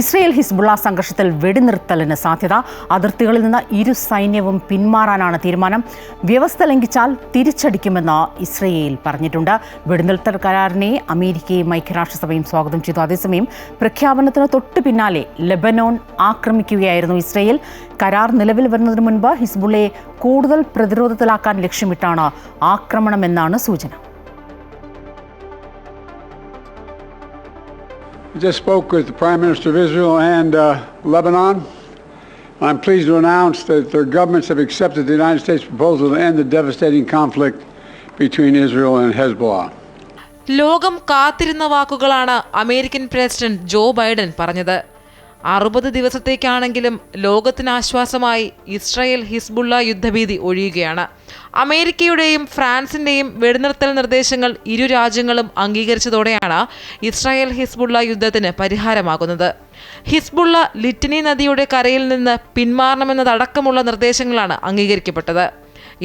Israel Hezbollah സംഘർഷത്തിൽ വെടിനിർത്തലിന് സാധ്യത. അതിർത്തികളിൽ നിന്ന് ഇരു സൈന്യവും പിന്മാറാനാണ് തീരുമാനം. വ്യവസ്ഥ ലംഘിച്ചാൽ തിരിച്ചടിക്കുമെന്ന് ഇസ്രയേൽ പറഞ്ഞിട്ടുണ്ട്. വെടിനിർത്തൽ കരാറിനെ അമേരിക്കയും ഐക്യരാഷ്ട്രസഭയും സ്വാഗതം ചെയ്തു. അതേസമയം പ്രഖ്യാപനത്തിന് തൊട്ടു പിന്നാലെ ലെബനോൻ ആക്രമിക്കുകയായിരുന്നു ഇസ്രയേൽ. കരാർ നിലവിൽ വരുന്നതിന് മുൻപ് ഹിസ്ബുള്ളയെ കൂടുതൽ പ്രതിരോധത്തിലാക്കാൻ ലക്ഷ്യമിട്ടാണ് ആക്രമണമെന്നാണ് സൂചന. I just spoke with the Prime Minister of Israel and Lebanon. I'm pleased to announce that their governments have accepted the United States proposal to end the devastating conflict between Israel and Hezbollah. ലോകം കാത്തിരുന്ന വാക്കുകളാണ് American president Joe Biden പറഞ്ഞത്. 60 ദിവസത്തേക്കാണെങ്കിലും ലോകത്തിന് ആശ്വാസമായി Israel Hezbollah യുദ്ധഭീതി ഒഴിയുകയാണ്. അമേരിക്കയുടെയും ഫ്രാൻസിന്റെയും വെടിനിർത്തൽ നിർദ്ദേശങ്ങൾ ഇരു രാജ്യങ്ങളും അംഗീകരിച്ചതോടെയാണ് ഇസ്രായേൽ ഹിസ്ബുള്ള യുദ്ധത്തിന് പരിഹാരമാകുന്നത്. ഹിസ്ബുള്ള ലിറ്റനി നദിയുടെ കരയിൽ നിന്ന് പിന്മാറണമെന്നതടക്കമുള്ള നിർദ്ദേശങ്ങളാണ് അംഗീകരിക്കപ്പെട്ടത്.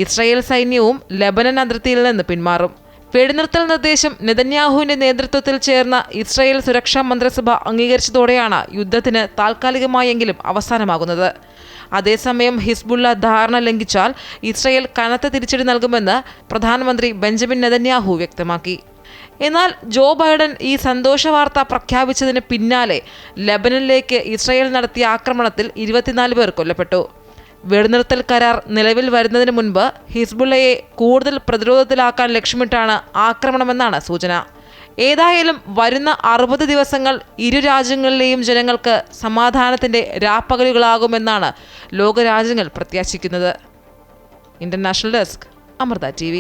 ഇസ്രായേൽ സൈന്യവും ലെബനൻ അതിർത്തിയിൽ നിന്ന് പിന്മാറും. വെടിനിർത്തൽ നിർദ്ദേശം നെതന്യാഹുവിന്റെ നേതൃത്വത്തിൽ ചേർന്ന ഇസ്രായേൽ സുരക്ഷാ മന്ത്രിസഭ അംഗീകരിച്ചതോടെയാണ് യുദ്ധത്തിന് താൽക്കാലികമായെങ്കിലും അവസാനമാകുന്നത്. അതേസമയം ഹിസ്ബുള്ള ധാരണ ലംഘിച്ചാൽ ഇസ്രായേൽ കനത്ത തിരിച്ചടി നൽകുമെന്ന് പ്രധാനമന്ത്രി ബെഞ്ചമിൻ നെതന്യാഹു വ്യക്തമാക്കി. എന്നാൽ ജോ ബൈഡൻ ഈ സന്തോഷ വാർത്ത പ്രഖ്യാപിച്ചതിന് പിന്നാലെ ലെബനനിലേക്ക് ഇസ്രായേൽ നടത്തിയ ആക്രമണത്തിൽ 24 പേർ കൊല്ലപ്പെട്ടു. വെടിനിർത്തൽ കരാർ നിലവിൽ വരുന്നതിന് മുൻപ് ഹിസ്ബുള്ളയെ കൂടുതൽ പ്രതിരോധത്തിലാക്കാൻ ലക്ഷ്യമിട്ടാണ് ആക്രമണമെന്നാണ് സൂചന. ഏതായാലും വരുന്ന 60 ദിവസങ്ങൾ ഇരു രാജ്യങ്ങളിലെയും ജനങ്ങൾക്ക് സമാധാനത്തിന്റെ രാപ്പകലുകളാകുമെന്നാണ് ലോകരാജ്യങ്ങൾ പ്രത്യാശിക്കുന്നത്. International desk, Amrita TV.